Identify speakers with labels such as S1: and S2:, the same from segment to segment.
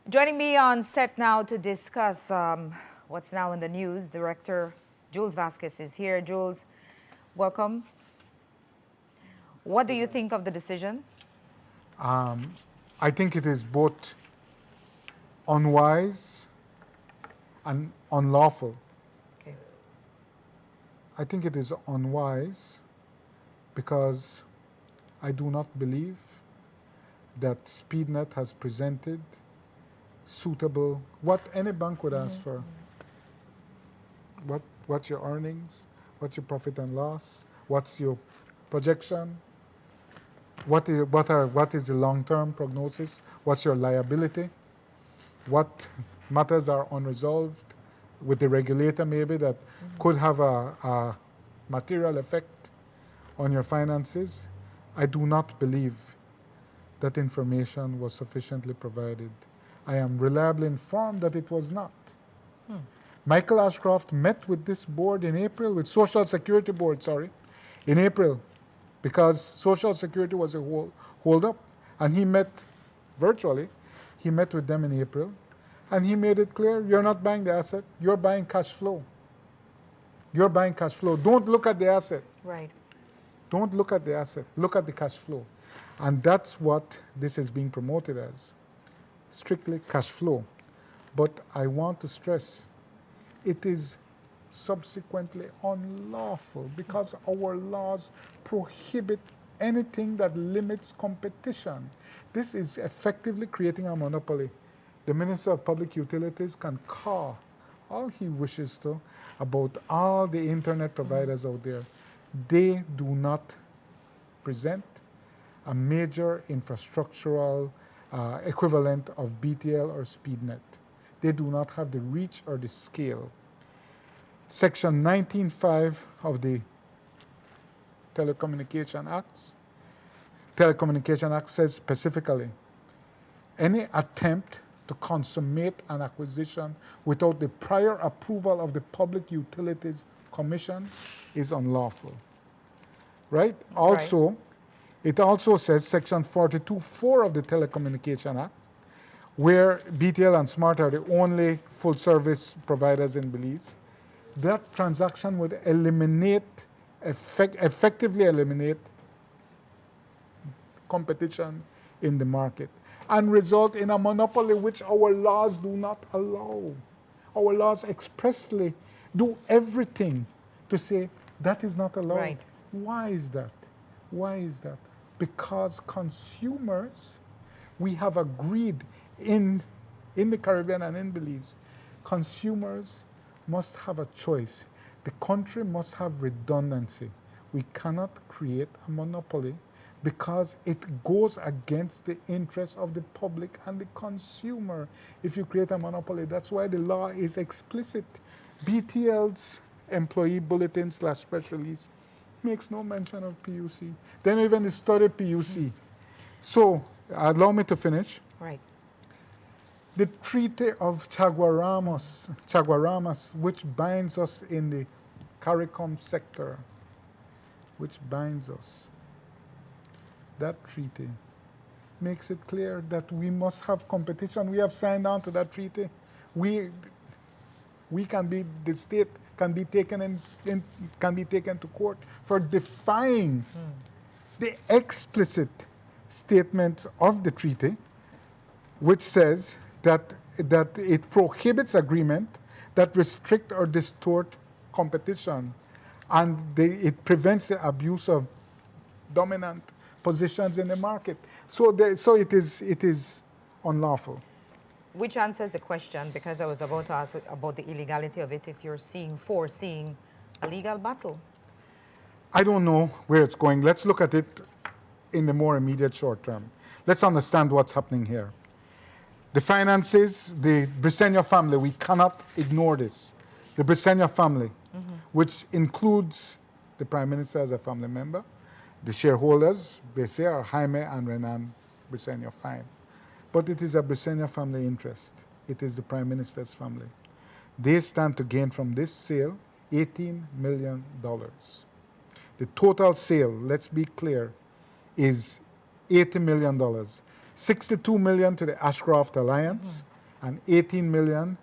S1: Joining me on set now to discuss what's now in the news, Director Jules Vasquez is here. Jules, welcome. What do you think of the decision?
S2: I think it is both unwise and unlawful.
S1: Okay.
S2: I think it is unwise because I do not believe that Speednet has presented suitable, what any bank would ask for. What's your earnings? What's your profit and loss? What's your projection? What is the long-term prognosis? What's your liability? What matters are unresolved with the regulator maybe that could have a material effect on your finances? I do not believe that information was sufficiently provided. I am reliably informed that it was not. Michael Ashcroft met with this board in April, with Social Security Board, in April, because Social Security was a hold up. And he met virtually. He met with them in April. And he made it clear, you're not buying the asset, you're buying cash flow. You're buying cash flow. Don't look at the asset.
S1: Right.
S2: Don't look at the asset. Look at the cash flow. And that's what this is being promoted as, strictly cash flow. But I want to stress, it is subsequently unlawful because our laws prohibit anything that limits competition. This is effectively creating a monopoly. The Minister of Public Utilities can call all he wishes to about all the internet providers out there. They do not present a major infrastructural equivalent of BTL or Speednet. They do not have the reach or the scale. Section 19.5 of the Telecommunication Act says specifically, any attempt to consummate an acquisition without the prior approval of the Public Utilities Commission is unlawful. Right? Also, it also says Section 42.4 of the Telecommunication Act, where BTL and Smart are the only full-service providers in Belize, that transaction would eliminate, effectively eliminate competition in the market and result in a monopoly which our laws do not allow. Our laws expressly do everything to say that is not allowed.
S1: Right.
S2: Why is that? Why is that? Because consumers, we have agreed in the Caribbean and in Belize, consumers must have a choice. The country must have redundancy. We cannot create a monopoly because it goes against the interests of the public and the consumer if you create a monopoly. That's why the law is explicit. BTL's employee bulletin / press release makes no mention of PUC. Then even study PUC. So, allow me to finish.
S1: Right.
S2: The Treaty of Chaguaramas, which binds us in the CARICOM sector, which binds us, that treaty makes it clear that we must have competition. We have signed on to that treaty. The state can be taken to court for defying the explicit statement of the treaty, which says that it prohibits agreement that restrict or distort competition, and it prevents the abuse of dominant positions in the market. So it is unlawful.
S1: Which answers the question, because I was about to ask about the illegality of it, if you're foreseeing a legal battle.
S2: I don't know where it's going. Let's look at it in the more immediate short term. Let's understand what's happening here. The finances, the Briceño family, we cannot ignore this. The Briceño family, which includes the Prime Minister as a family member, the shareholders, they say, are Jaime and Renan Briceño, fine. But it is a Briceño family interest. It is the Prime Minister's family. They stand to gain from this sale $18 million. The total sale, let's be clear, is $80 million. $62 million to the Ashcroft Alliance, and 18 million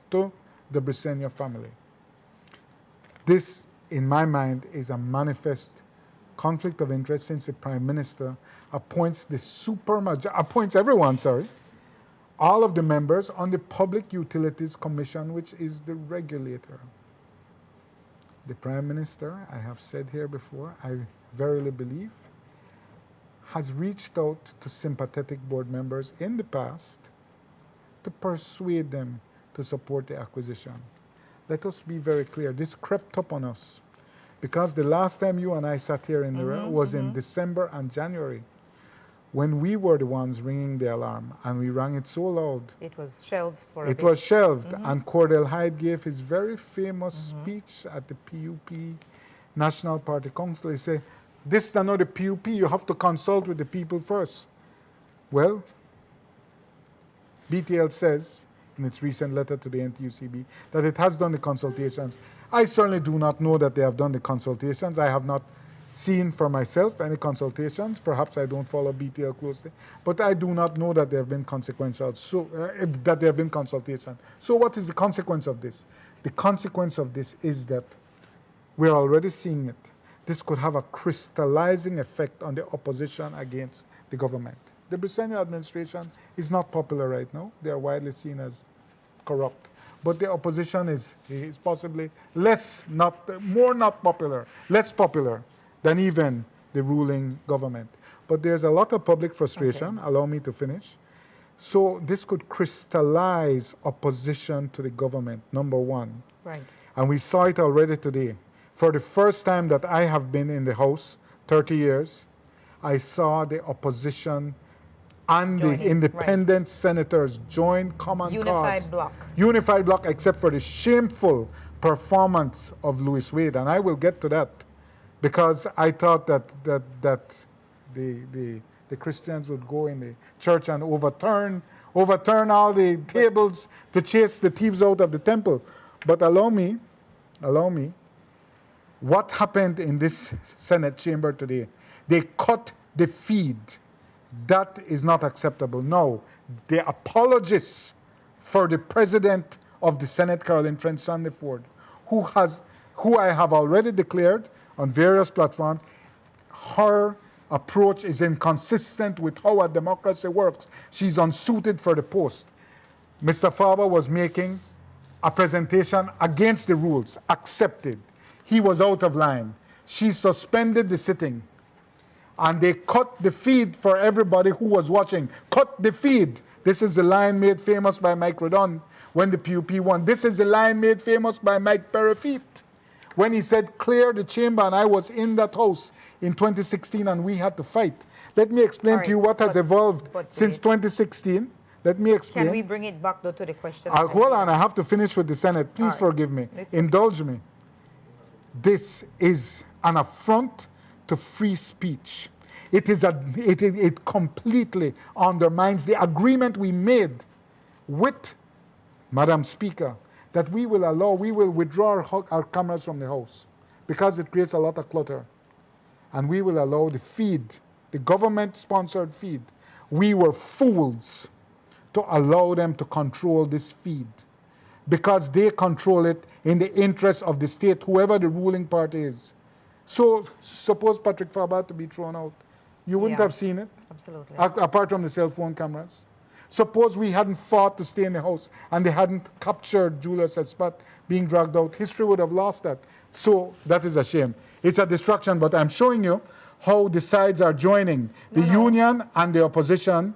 S2: to the Briceño family. This, in my mind, is a manifest conflict of interest since the Prime Minister appoints everyone, all of the members on the Public Utilities Commission, which is the regulator. The Prime Minister, I have said here before, I verily believe, has reached out to sympathetic board members in the past to persuade them to support the acquisition. Let us be very clear, this crept up on us because the last time you and I sat here in the room was in December and January, when we were the ones ringing the alarm, and we rang it so loud.
S1: It was shelved for a bit.
S2: It was shelved, and Cordell Hyde gave his very famous speech at the PUP National Party Council. He said, this is not the PUP, you have to consult with the people first. Well, BTL says in its recent letter to the NTUCB that it has done the consultations. I certainly do not know that they have done the consultations. I have not seen for myself any consultations. Perhaps I don't follow BTL closely, but I do not know that there have been that there have been consultations. So what is the consequence of this? The consequence of this is that we're already seeing it. This could have a crystallizing effect on the opposition against the government. The Briceño administration is not popular right now. They are widely seen as corrupt. But the opposition is possibly less not popular than even the ruling government. But there's a lot of public frustration, allow me to finish. So this could crystallize opposition to the government, number one.
S1: Right.
S2: And we saw it already today. For the first time that I have been in the House, 30 years, I saw the opposition and the independent senators join common cause.
S1: Unified bloc.
S2: Unified bloc, except for the shameful performance of Louis Wade. And I will get to that, because I thought that the Christians would go in the church and overturn all the tables to chase the thieves out of the temple. But allow me, what happened in this Senate chamber today? They cut the feed. That is not acceptable. No, the apologists for the president of the Senate, Caroline Trent Sandiford, who I have already declared on various platforms, her approach is inconsistent with how a democracy works. She's unsuited for the post. Mr. Faber was making a presentation against the rules, accepted. He was out of line. She suspended the sitting. And they cut the feed for everybody who was watching. Cut the feed. This is the line made famous by Mike Redon when the PUP won. This is the line made famous by Mike Perifit when he said, clear the chamber, and I was in that house in 2016 and we had to fight. Let me explain to you what has evolved since 2016. Let me explain.
S1: Can we bring it back though to the question?
S2: Hold on, I have to finish with the Senate. Please forgive me. Indulge me. This is an affront to free speech. It completely undermines the agreement we made with Madam Speaker that we will withdraw our cameras from the House because it creates a lot of clutter. And we will allow the feed, the government-sponsored feed. We were fools to allow them to control this feed because they control it in the interest of the state, whoever the ruling party is. So suppose Patrick Faber to be thrown out. You wouldn't have seen it.
S1: Absolutely.
S2: Apart from the cell phone cameras. Suppose we hadn't fought to stay in the House and they hadn't captured Julius Espat being dragged out. History would have lost that. So that is a shame. It's a distraction, but I'm showing you how the sides are joining. The union and the opposition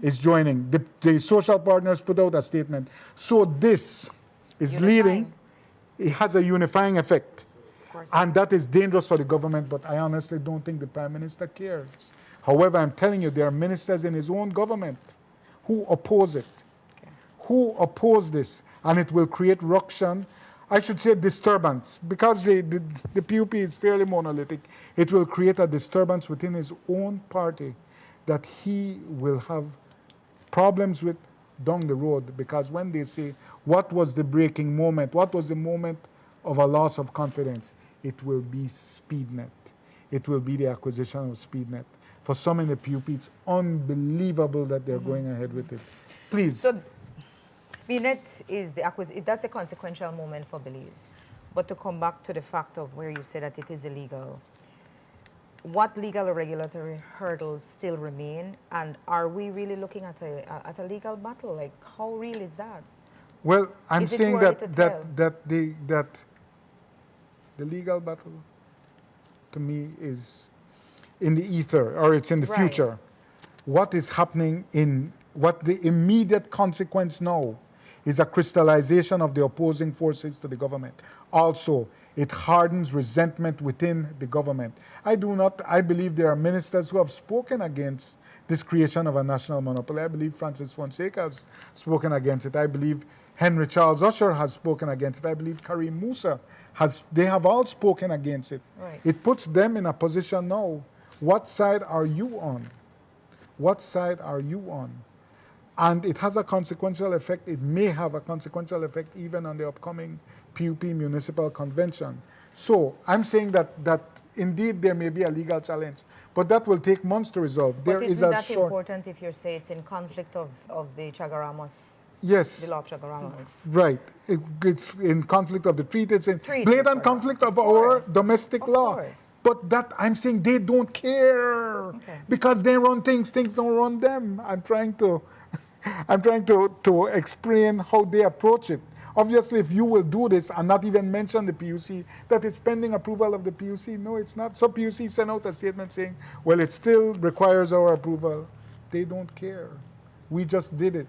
S2: is joining. The social partners put out a statement. So this is leading. It has a unifying effect. And that is dangerous for the government, but I honestly don't think the Prime Minister cares. However, I'm telling you, there are ministers in his own government who oppose it, who oppose this, and it will create ruction. I should say disturbance, because the PUP is fairly monolithic. It will create a disturbance within his own party that he will have problems with down the road, because when they say, what was the breaking moment? What was the moment of a loss of confidence? It will be Speednet. It will be the acquisition of Speednet. For some in the PUP, it's unbelievable that they're going ahead with it. Please.
S1: So Speednet is that's a consequential moment for Belize. But to come back to the fact of where you say that it is illegal, what legal or regulatory hurdles still remain, and are we really looking at a legal battle? Like, how real is that?
S2: Well, I'm
S1: Is it too
S2: saying
S1: early to tell?
S2: that the legal battle to me is in the ether, or it's in the
S1: Right.
S2: future. What is happening in what the immediate consequence now is a crystallization of the opposing forces to the government. Also, it hardens resentment within the government. I believe there are ministers who have spoken against this creation of a national monopoly. I believe Francis Fonseca has spoken against it. I believe Henry Charles Usher has spoken against it. I believe Karim Musa they have all spoken against it.
S1: Right.
S2: It puts them in a position now. What side are you on? What side are you on? And it has a consequential effect. It may have a consequential effect even on the upcoming PUP Municipal Convention. So I'm saying that indeed there may be a legal challenge, but that will take months to resolve.
S1: But isn't that important if you say it's in conflict of the Chagaramos?
S2: Yes.
S1: The law of Chagaramos.
S2: Right. It's in conflict of the treaty. It's in
S1: Treaty,
S2: blatant conflict of our domestic law.
S1: Course.
S2: But that I'm saying they don't care.
S1: Okay.
S2: Because they run things don't run them. I'm trying to explain how they approach it. Obviously, if you will do this and not even mention the PUC, that it's pending approval of the PUC. No, it's not. So PUC sent out a statement saying, well, it still requires our approval. They don't care. We just did it.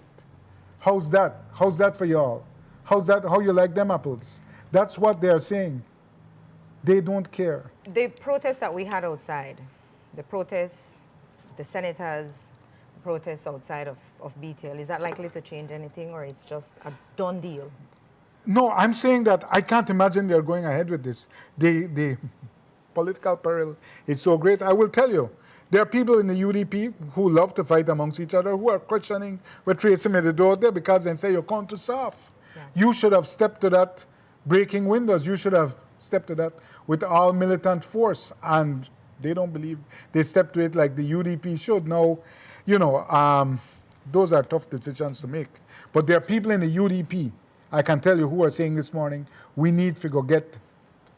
S2: How's that? How's that for y'all? How's that? How you like them apples? That's what they're saying. They don't care.
S1: The protest that we had outside, the protests, the senators, the protests outside of BTL, is that likely to change anything, or it's just a done deal?
S2: No, I'm saying that I can't imagine they're going ahead with this. The political peril is so great. I will tell you, there are people in the UDP who love to fight amongst each other who are questioning what Tracy made the door there because they say you're going too soft. Yeah. You should have stepped to that breaking windows. You should have stepped to that with all militant force. And they don't believe they stepped to it like the UDP should. Now, you know, those are tough decisions to make. But there are people in the UDP, I can tell you, who are saying this morning, we need to go get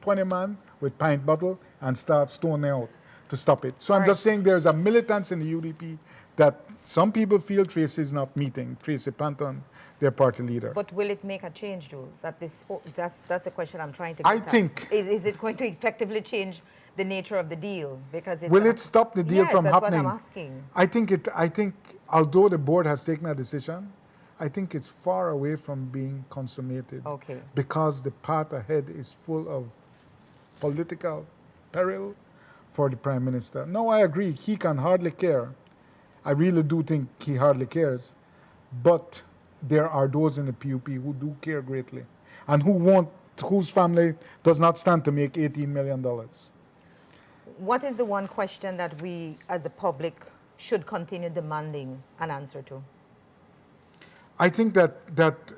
S2: 20 men with pint bottle and start stoning out to stop it. So I'm just saying there's a militance in the UDP that some people feel Tracy is not meeting, Tracy Panton, their party leader.
S1: But will it make a change, Jules? That's a question I'm trying to
S2: get at.
S1: Is it going to effectively change the nature of the deal? Because it's
S2: will it stop the deal from happening?
S1: Yes, that's what I'm asking.
S2: I think although the board has taken a decision, I think it's far away from being consummated.
S1: Okay.
S2: Because the path ahead is full of political peril for the Prime Minister. No, I agree. He can hardly care. I really do think he hardly cares. But there are those in the PUP who do care greatly and whose family does not stand to make $18 million.
S1: What is the one question that we, as the public, should continue demanding an answer to?
S2: I think that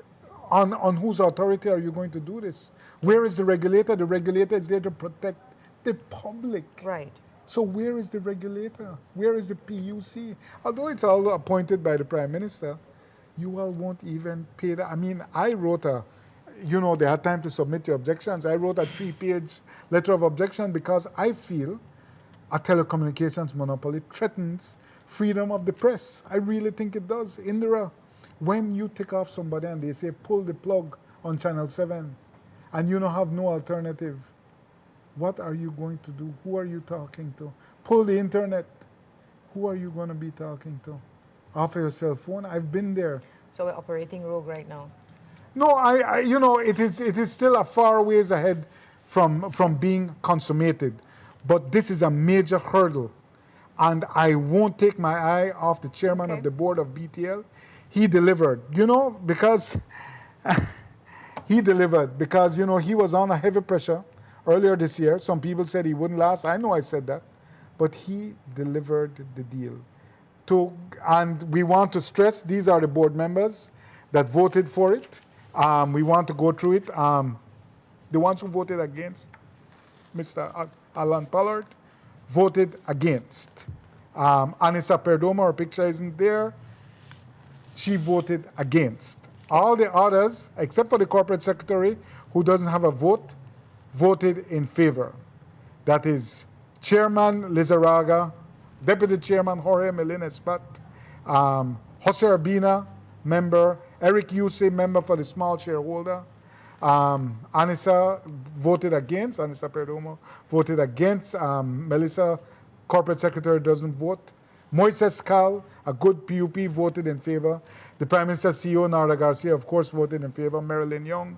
S2: on whose authority are you going to do this? Where is the regulator? The regulator is there to protect the public.
S1: Right.
S2: So where is the regulator? Where is the PUC? Although it's all appointed by the Prime Minister, you all won't even pay that. I mean, I wrote they had time to submit your objections. I wrote a 3-page letter of objection because I feel a telecommunications monopoly threatens freedom of the press. I really think it does. Indira, when you take off somebody and they say, pull the plug on Channel 7, and you don't have no alternative, what are you going to do? Who are you talking to? Pull the internet. Who are you going to be talking to? Off your cell phone? I've been there.
S1: So we're operating rogue right now?
S2: No, it is still a far ways ahead from being consummated. But this is a major hurdle. And I won't take my eye off the chairman of the board of BTL. He delivered, because he delivered because, he was on a heavy pressure earlier this year. Some people said he wouldn't last. I know I said that. But he delivered the deal. And we want to stress, these are the board members that voted for it. We want to go through it. The ones who voted against, Mr. Alan Pollard, voted against. Anissa Perdomo, her picture isn't there. She voted against. All the others, except for the corporate secretary, who doesn't have a vote, voted in favor. That is Chairman Lizarraga, Deputy Chairman Jorge Melina Espat, Jose Urbina, member, Eric Yuse, member for the small shareholder. Anissa voted against, Anissa Perdomo voted against. Melissa, corporate secretary, doesn't vote. Moises Cal, a good PUP, voted in favor. The Prime Minister CEO, Nara Garcia, of course, voted in favor. Marilyn Young,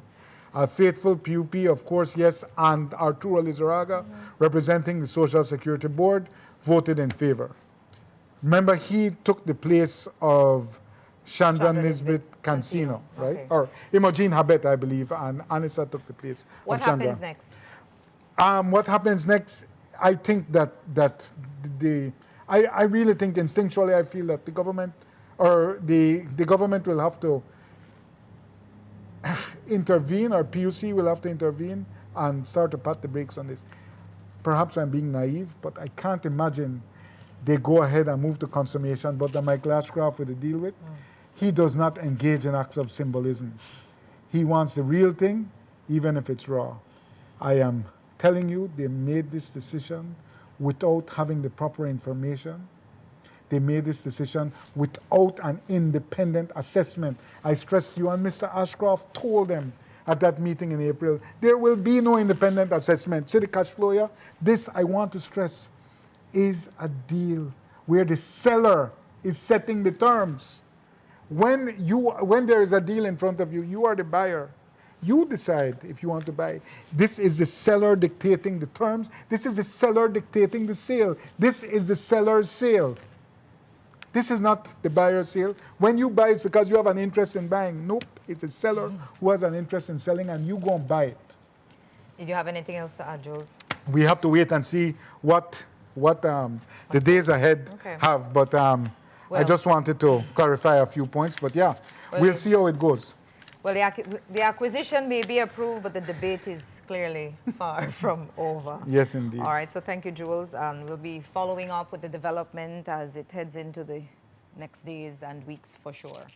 S2: a faithful PUP, of course, yes, and Arturo Lizarraga, representing the Social Security Board, voted in favor. Remember, he took the place of Chandra Nisbet Cancino, right?
S1: Okay.
S2: Or Imogen Habet, I believe, and Anissa took the place
S1: What
S2: of Chandra.
S1: happens next?
S2: What happens next? I think that I really think instinctually I feel that the government or the government will have to intervene, or PUC will have to intervene and start to pat the brakes on this. Perhaps I'm being naive, but I can't imagine they go ahead and move to consummation, but that Michael Ashcroft will deal with. He does not engage in acts of symbolism. He wants the real thing, even if it's raw. I am telling you, they made this decision without having the proper information. They made this decision without an independent assessment. I stressed you, and Mr. Ashcroft told them at that meeting in April, there will be no independent assessment. See the cash flow here? This, I want to stress, is a deal where the seller is setting the terms. When there is a deal in front of you, you are the buyer. You decide if you want to buy. This is the seller dictating the terms. This is the seller dictating the sale. This is the seller's sale. This is not the buyer's sale. When you buy, it's because you have an interest in buying. Nope, it's a seller who has an interest in selling, and you go and buy it.
S1: Did you have anything else to add, Jules?
S2: We have to wait and see what the days ahead have. But I just wanted to clarify a few points. But yeah, we'll see how it goes.
S1: Well, the acquisition may be approved, but the debate is clearly far from over.
S2: Yes, indeed.
S1: All right, so thank you, Jules. We'll be following up with the development as it heads into the next days and weeks for sure.